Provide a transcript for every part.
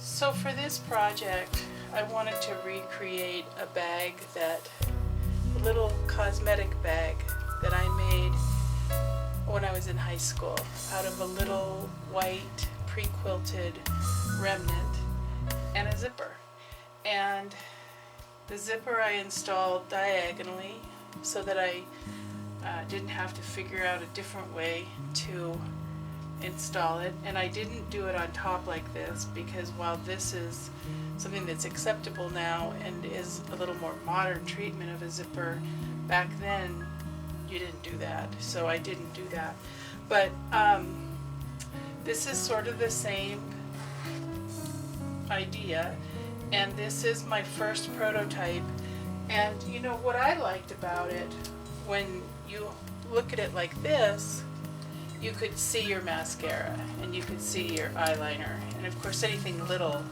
So for this project, I wanted to recreate a bag a little cosmetic bag that I made when I was in high school out of a little white pre-quilted remnant and a zipper. And the zipper I installed diagonally so that I didn't have to figure out a different way to install it, and I didn't do it on top like this because while this is something that's acceptable now and is a little more modern treatment of a zipper, back then you didn't do that, so I didn't do that. But this is sort of the same idea, and this is my first prototype. And you know what I liked about it, when you look at it like this, you could see your mascara and you could see your eyeliner, and of course anything little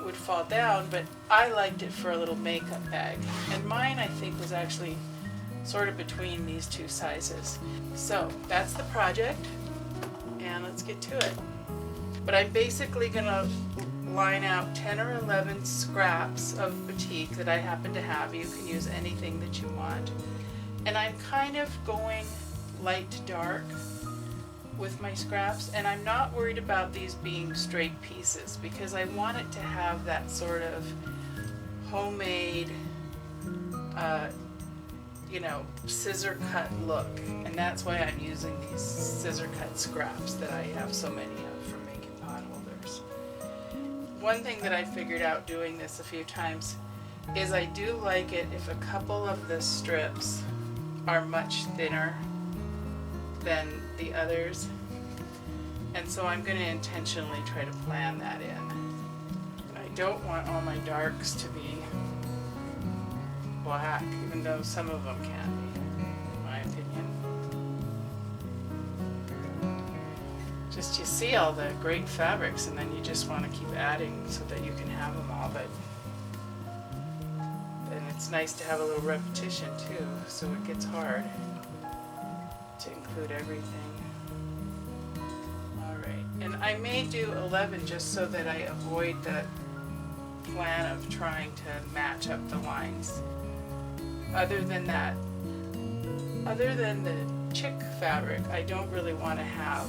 would fall down, but I liked it for a little makeup bag, and mine I think was actually sort of between these two sizes. So that's the project, and let's get to it. But I'm basically gonna line out 10 or 11 scraps of batik that I happen to have. You can use anything that you want, and I'm kind of going light to dark with my scraps, and I'm not worried about these being straight pieces because I want it to have that sort of homemade you know, scissor cut look, and that's why I'm using these scissor cut scraps that I have so many of for making potholders. One thing that I figured out doing this a few times is I do like it if a couple of the strips are much thinner than the others, and so I'm going to intentionally try to plan that in. I don't want all my darks to be black, even though some of them can be, in my opinion. Just you see all the great fabrics and then you just want to keep adding so that you can have them all, but then it's nice to have a little repetition too, so it gets hard to include everything. Alright, and I may do 11 just so that I avoid the plan of trying to match up the lines. Other than that, other than the chick fabric, I don't really want to have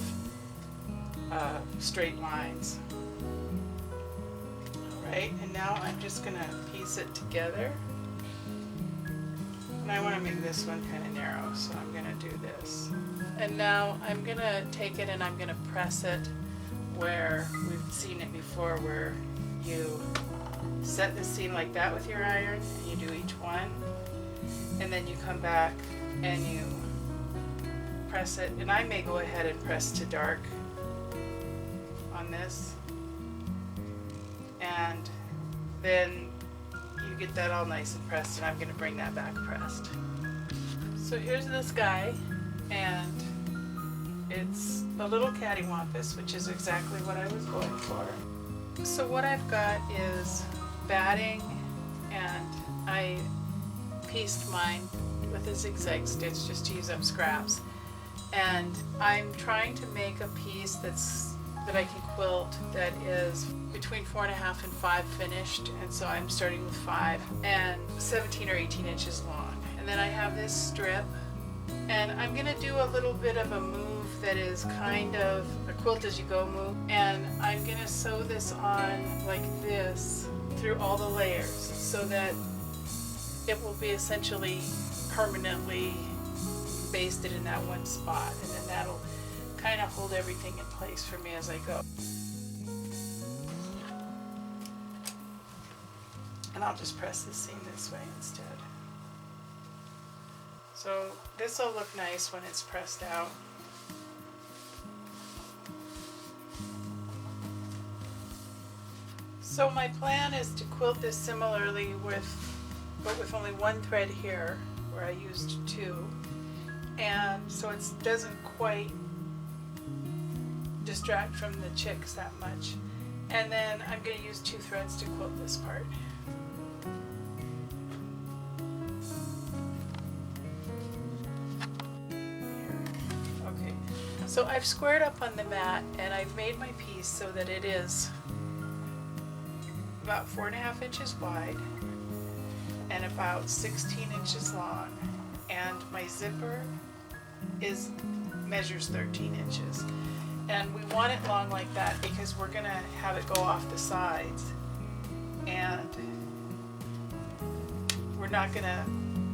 straight lines. Alright, and now I'm just going to piece it together. And I want to make this one kind of narrow, so I'm going to do this. And now I'm going to take it and I'm going to press it where we've seen it before, where you set the seam like that with your iron and you do each one, and then you come back and you press it, and I may go ahead and press to dark on this, and then you get that all nice and pressed, and I'm going to bring that back pressed. So here's this guy, and it's a little cattywampus, which is exactly what I was going for. So what I've got is batting, and I pieced mine with a zigzag stitch just to use up scraps, and I'm trying to make a piece that I can quilt that is between 4.5 and 5 finished, and so I'm starting with 5 and 17 or 18 inches long. And then I have this strip, and I'm going to do a little bit of a move that is kind of a quilt as you go move, and I'm going to sew this on like this through all the layers so that it will be essentially permanently basted in that one spot, and then that'll kind of hold everything in place for me as I go. And I'll just press the seam this way instead. So this will look nice when it's pressed out. So my plan is to quilt this similarly but with only one thread here where I used 2, and so it doesn't quite distract from the chicks that much. And then I'm going to use 2 threads to quilt this part. Okay, so I've squared up on the mat and I've made my piece so that it is about 4.5 inches wide and about 16 inches long, and my zipper measures 13 inches. And we want it long like that because we're gonna have it go off the sides, and we're not gonna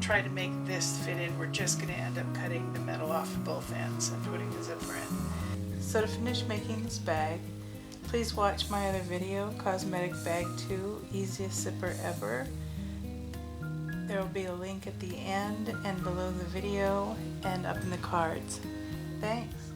try to make this fit in. We're just gonna end up cutting the metal off of both ends and putting the zipper in. So to finish making this bag, please watch my other video, Cosmetic Bag 2, Easiest Zipper Ever. There will be a link at the end and below the video and up in the cards. Thanks.